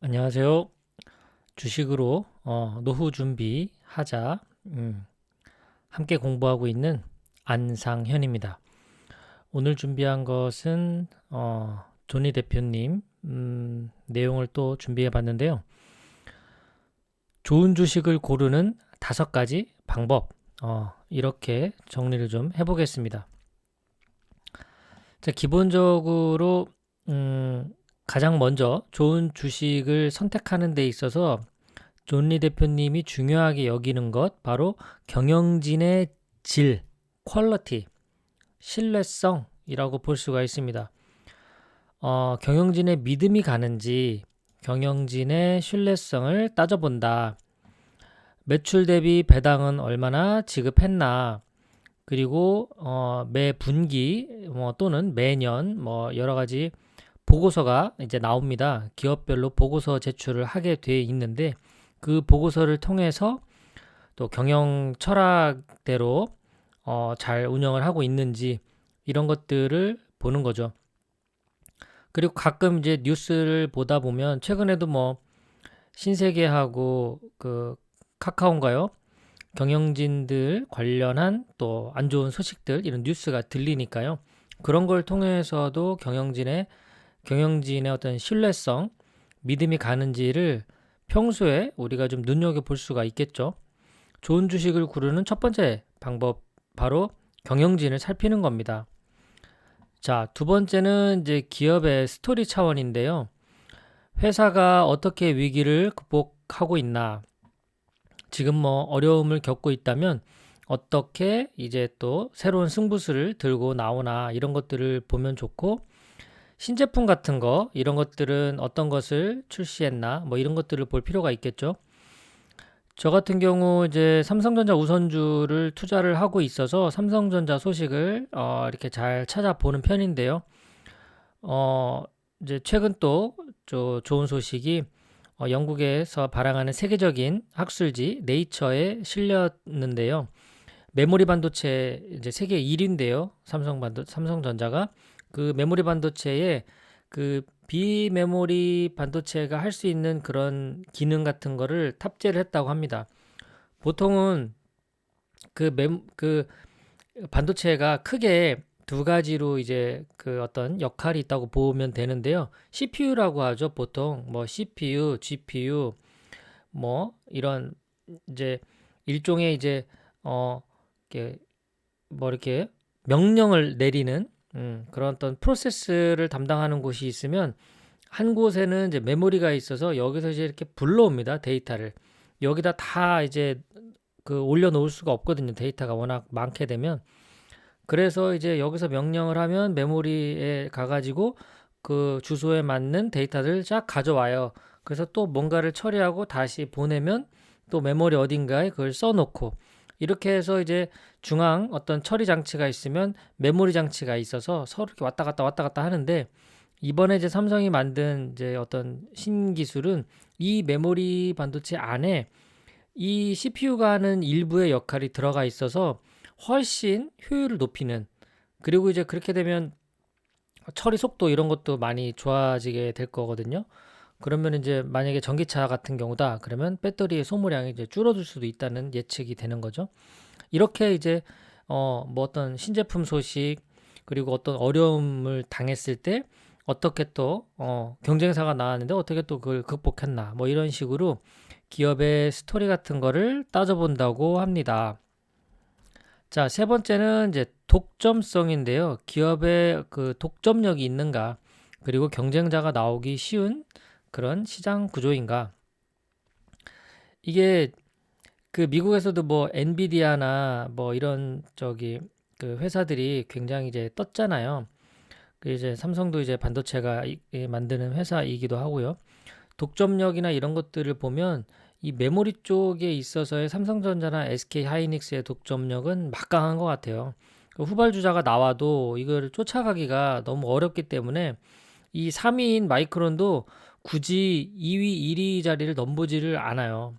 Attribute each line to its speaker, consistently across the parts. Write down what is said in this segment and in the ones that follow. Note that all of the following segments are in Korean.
Speaker 1: 안녕하세요. 주식으로 노후 준비하자. 함께 공부하고 있는 안상현입니다. 오늘 준비한 것은 조니 대표님 내용을 또 준비해 봤는데요. 좋은 주식을 고르는 5가지 방법, 이렇게 정리를 좀 해보겠습니다. 자, 기본적으로 가장 먼저 좋은 주식을 선택하는 데 있어서 존리 대표님이 중요하게 여기는 것 바로 경영진의 질, 퀄리티, 신뢰성이라고 볼 수가 있습니다. 경영진의 믿음이 가는지 경영진의 신뢰성을 따져본다. 매출 대비 배당은 얼마나 지급했나, 그리고 매 분기 또는 매년 여러 가지 보고서가 이제 나옵니다. 기업별로 보고서 제출을 하게 돼 있는데 그 보고서를 통해서 또 경영 철학대로 잘 운영을 하고 있는지 이런 것들을 보는 거죠. 그리고 가끔 이제 뉴스를 보다 보면 최근에도 신세계하고 그 카카오인가요? 경영진들 관련한 또 안 좋은 소식들 이런 뉴스가 들리니까요. 그런 걸 통해서도 경영진의 어떤 신뢰성, 믿음이 가는지를 평소에 우리가 좀 눈여겨볼 수가 있겠죠. 좋은 주식을 고르는 첫 번째 방법, 바로 경영진을 살피는 겁니다. 자, 두 번째는 이제 기업의 스토리 차원인데요. 회사가 어떻게 위기를 극복하고 있나, 지금 어려움을 겪고 있다면 어떻게 이제 또 새로운 승부수를 들고 나오나 이런 것들을 보면 좋고, 신제품 같은 거 이런 것들은 어떤 것을 출시했나 이런 것들을 볼 필요가 있겠죠. 저 같은 경우 이제 삼성전자 우선주를 투자를 하고 있어서 삼성전자 소식을 이렇게 잘 찾아보는 편인데요. 어, 이제 최근 또 좋은 소식이 영국에서 발행하는 세계적인 학술지 네이처에 실렸는데요. 메모리 반도체 이제 세계 1위인데요. 삼성전자가 그 메모리 반도체에 그 비메모리 반도체가 할 수 있는 그런 기능 같은 거를 탑재를 했다고 합니다. 보통은 그 반도체가 크게 두 가지로 이제 그 어떤 역할이 있다고 보면 되는데요. CPU라고 하죠. 보통 CPU, GPU 이런 이제 일종의 이제 어 이렇게 이렇게 명령을 내리는 그런 어떤 프로세스를 담당하는 곳이 있으면 한 곳에는 이제 메모리가 있어서 여기서 이제 이렇게 불러옵니다. 데이터를. 여기다 다 이제 그 올려놓을 수가 없거든요. 데이터가 워낙 많게 되면. 그래서 이제 여기서 명령을 하면 메모리에 가가지고 그 주소에 맞는 데이터를 쫙 가져와요. 그래서 또 뭔가를 처리하고 다시 보내면 또 메모리 어딘가에 그걸 써놓고 이렇게 해서 이제 중앙 어떤 처리 장치가 있으면 메모리 장치가 있어서 서로 이렇게 왔다 갔다 하는데, 이번에 이제 삼성이 만든 이제 어떤 신기술은 이 메모리 반도체 안에 이 CPU가 하는 일부의 역할이 들어가 있어서 훨씬 효율을 높이는, 그리고 이제 그렇게 되면 처리 속도 이런 것도 많이 좋아지게 될 거거든요. 그러면 이제 만약에 전기차 같은 경우다 그러면 배터리의 소모량이 이제 줄어들 수도 있다는 예측이 되는 거죠. 이렇게 이제 어떤 신제품 소식, 그리고 어떤 어려움을 당했을 때 어떻게 또 경쟁사가 나왔는데 어떻게 또 그걸 극복했나 이런 식으로 기업의 스토리 같은 거를 따져본다고 합니다. 자, 세 번째는 이제 독점성인데요. 기업의 그 독점력이 있는가, 그리고 경쟁자가 나오기 쉬운 그런 시장 구조인가. 이게 그 미국에서도 엔비디아나 이런 그 회사들이 굉장히 이제 떴잖아요. 그 이제 삼성도 이제 반도체가 만드는 회사이기도 하고요. 독점력이나 이런 것들을 보면 이 메모리 쪽에 있어서의 삼성전자나 SK 하이닉스의 독점력은 막강한 것 같아요. 그 후발주자가 나와도 이걸 쫓아가기가 너무 어렵기 때문에 이 3위인 마이크론도 굳이 2위, 1위 자리를 넘보지를 않아요.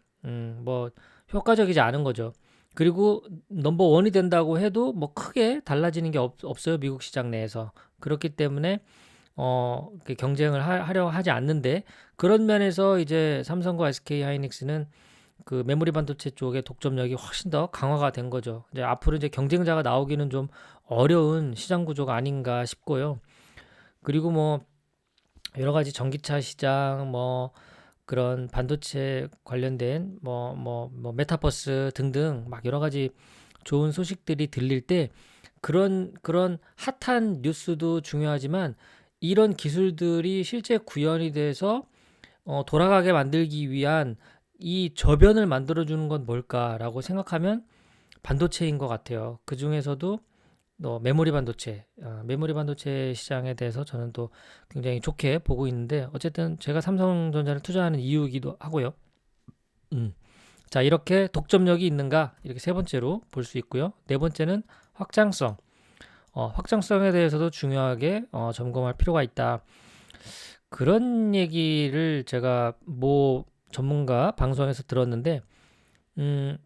Speaker 1: 효과적이지 않은 거죠. 그리고 넘버 원이 된다고 해도 크게 달라지는 게 없어요. 미국 시장 내에서. 그렇기 때문에 이렇게 경쟁을 하려 하지 않는데 그런 면에서 이제 삼성과 SK 하이닉스는 그 메모리 반도체 쪽의 독점력이 훨씬 더 강화가 된 거죠. 이제 앞으로 이제 경쟁자가 나오기는 좀 어려운 시장 구조가 아닌가 싶고요. 그리고 뭐 여러 가지 전기차 시장 뭐 그런 반도체 관련된 뭐 메타버스 등등 막 여러 가지 좋은 소식들이 들릴 때 그런 핫한 뉴스도 중요하지만 이런 기술들이 실제 구현이 돼서 돌아가게 만들기 위한 이 저변을 만들어주는 건 뭘까라고 생각하면 반도체인 것 같아요. 그 중에서도 메모리 반도체 시장에 대해서 저는 또 굉장히 좋게 보고 있는데 어쨌든 제가 삼성전자를 투자하는 이유이기도 하고요. 음. 자, 이렇게 독점력이 있는가? 이렇게 세 번째로 볼 수 있고요. 네 번째는 확장성. 확장성에 대해서도 중요하게 점검할 필요가 있다. 그런 얘기를 제가 뭐 전문가 방송에서 들었는데, 음,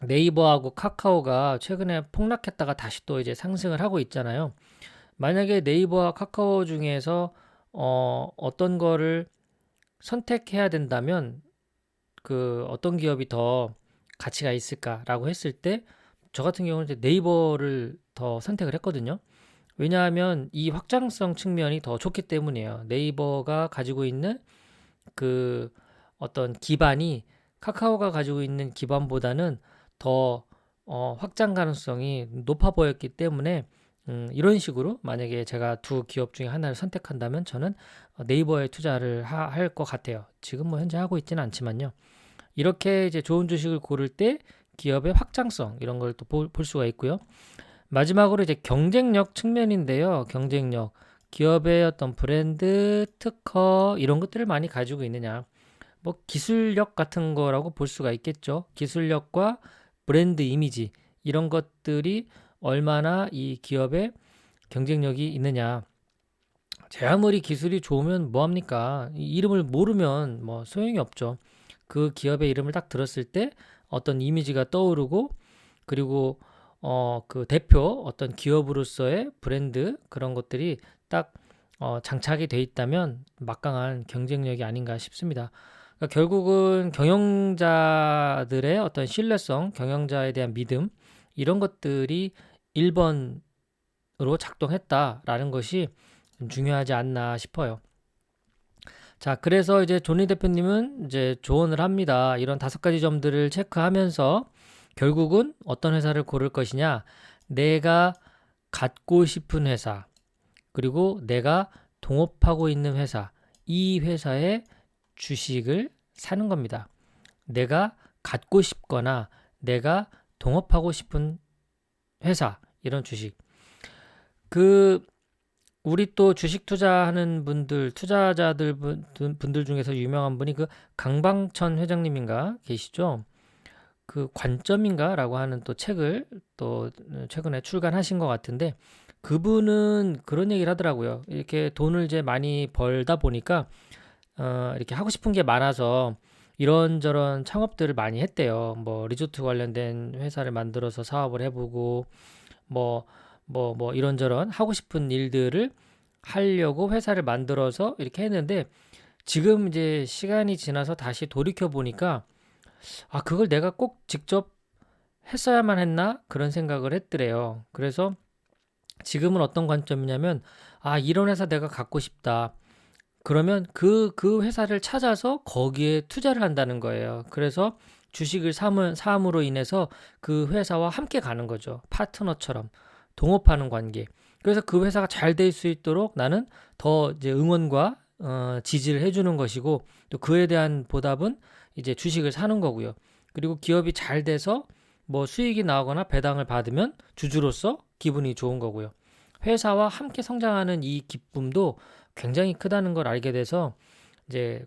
Speaker 1: 네이버하고 카카오가 최근에 폭락했다가 다시 또 이제 상승을 하고 있잖아요. 만약에 네이버와 카카오 중에서 어떤 거를 선택해야 된다면 그 어떤 기업이 더 가치가 있을까라고 했을 때 저 같은 경우는 이제 네이버를 더 선택을 했거든요. 왜냐하면 이 확장성 측면이 더 좋기 때문이에요. 네이버가 가지고 있는 그 어떤 기반이 카카오가 가지고 있는 기반보다는 더 확장 가능성이 높아 보였기 때문에 이런 식으로 만약에 제가 두 기업 중에 하나를 선택한다면 저는 네이버에 투자를 할 것 같아요. 지금 뭐 현재 하고 있지는 않지만요. 이렇게 이제 좋은 주식을 고를 때 기업의 확장성 이런 걸 또 볼 수가 있고요. 마지막으로 이제 경쟁력 측면인데요. 경쟁력. 기업의 어떤 브랜드, 특허 이런 것들을 많이 가지고 있느냐. 뭐 기술력 같은 거라고 볼 수가 있겠죠. 기술력과 브랜드 이미지 이런 것들이 얼마나 이 기업의 경쟁력이 있느냐. 제 아무리 기술이 좋으면 뭐 합니까? 이 이름을 모르면 뭐 소용이 없죠. 그 기업의 이름을 딱 들었을 때 어떤 이미지가 떠오르고 그리고 그 대표 어떤 기업으로서의 브랜드 그런 것들이 딱 장착이 돼 있다면 막강한 경쟁력이 아닌가 싶습니다. 그러니까 결국은 경영자들의 어떤 신뢰성, 경영자에 대한 믿음 이런 것들이 1번으로 작동했다라는 것이 좀 중요하지 않나 싶어요. 자, 그래서 이제 조니 대표님은 이제 조언을 합니다. 이런 5가지 점들을 체크하면서 결국은 어떤 회사를 고를 것이냐? 내가 갖고 싶은 회사, 그리고 내가 동업하고 있는 회사, 이 회사의 주식을 사는 겁니다. 내가 갖고 싶거나 내가 동업하고 싶은 회사, 이런 주식. 그 우리 또 주식 투자하는 분들, 투자자들 분들 중에서 유명한 분이 그 강방천 회장님인가 계시죠? 그 관점인가라고 하는 또 책을 또 최근에 출간하신 것 같은데 그분은 그런 얘기를 하더라고요. 이렇게 돈을 이제 많이 벌다 보니까 이렇게 하고 싶은 게 많아서 이런저런 창업들을 많이 했대요. 뭐 리조트 관련된 회사를 만들어서 사업을 해보고 뭐 이런저런 하고 싶은 일들을 하려고 회사를 만들어서 이렇게 했는데 지금 이제 시간이 지나서 다시 돌이켜 보니까 그걸 내가 꼭 직접 했어야만 했나? 그런 생각을 했더래요. 그래서 지금은 어떤 관점이냐면 이런 회사 내가 갖고 싶다. 그러면 그 회사를 찾아서 거기에 투자를 한다는 거예요. 그래서 주식을 사함으로 인해서 그 회사와 함께 가는 거죠. 파트너처럼 동업하는 관계. 그래서 그 회사가 잘 될 수 있도록 나는 더 이제 응원과 지지를 해주는 것이고 또 그에 대한 보답은 이제 주식을 사는 거고요. 그리고 기업이 잘 돼서 뭐 수익이 나오거나 배당을 받으면 주주로서 기분이 좋은 거고요. 회사와 함께 성장하는 이 기쁨도 굉장히 크다는 걸 알게 돼서 이제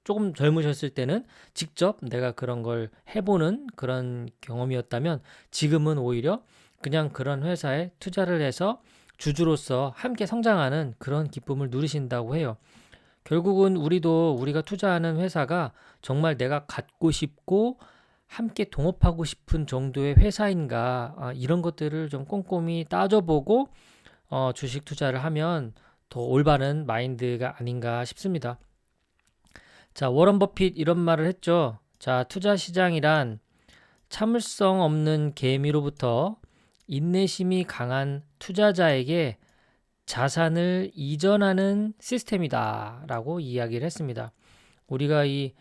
Speaker 1: 조금 젊으셨을 때는 직접 내가 그런 걸 해보는 그런 경험이었다면 지금은 오히려 그냥 그런 회사에 투자를 해서 주주로서 함께 성장하는 그런 기쁨을 누리신다고 해요. 결국은 우리가 투자하는 회사가 정말 내가 갖고 싶고 함께 동업하고 싶은 정도의 회사인가 이런 것들을 좀 꼼꼼히 따져보고 주식 투자를 하면 더 올바른 마인드가 아닌가 싶습니다. 자, 워런 버핏 이런 말을 했죠. 자, 투자 시장이란 참을성 없는 개미로부터 인내심이 강한 투자자에게 자산을 이전하는 시스템이다라고 이야기를 했습니다. 우리가 이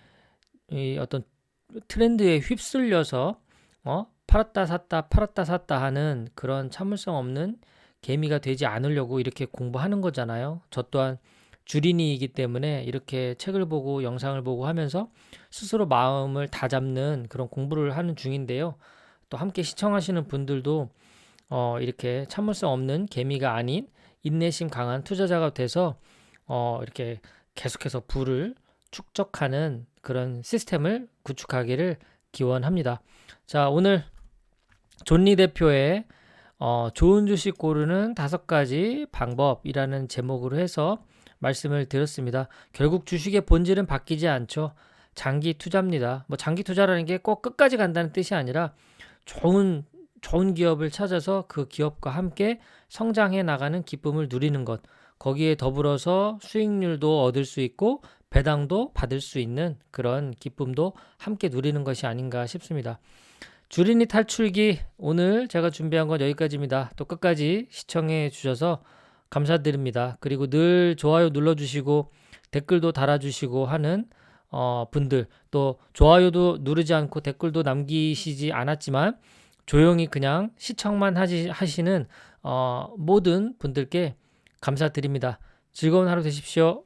Speaker 1: 어떤 트렌드에 휩쓸려서 팔았다 샀다 하는 그런 참을성 없는 개미가 되지 않으려고 이렇게 공부하는 거잖아요. 저 또한 주린이이기 때문에 이렇게 책을 보고 영상을 보고 하면서 스스로 마음을 다잡는 그런 공부를 하는 중인데요. 또 함께 시청하시는 분들도 이렇게 참을성 없는 개미가 아닌 인내심 강한 투자자가 돼서 이렇게 계속해서 부를 축적하는 그런 시스템을 구축하기를 기원합니다. 자, 오늘 존리 대표의 좋은 주식 고르는 5가지 방법이라는 제목으로 해서 말씀을 드렸습니다. 결국 주식의 본질은 바뀌지 않죠. 장기 투자입니다. 뭐 장기 투자라는 게 꼭 끝까지 간다는 뜻이 아니라 좋은 기업을 찾아서 그 기업과 함께 성장해 나가는 기쁨을 누리는 것. 거기에 더불어서 수익률도 얻을 수 있고 배당도 받을 수 있는 그런 기쁨도 함께 누리는 것이 아닌가 싶습니다. 주린이 탈출기 오늘 제가 준비한 건 여기까지입니다. 또 끝까지 시청해 주셔서 감사드립니다. 그리고 늘 좋아요 눌러주시고 댓글도 달아주시고 하는 분들, 또 좋아요도 누르지 않고 댓글도 남기시지 않았지만 조용히 그냥 시청만 하시는 모든 분들께 감사드립니다. 즐거운 하루 되십시오.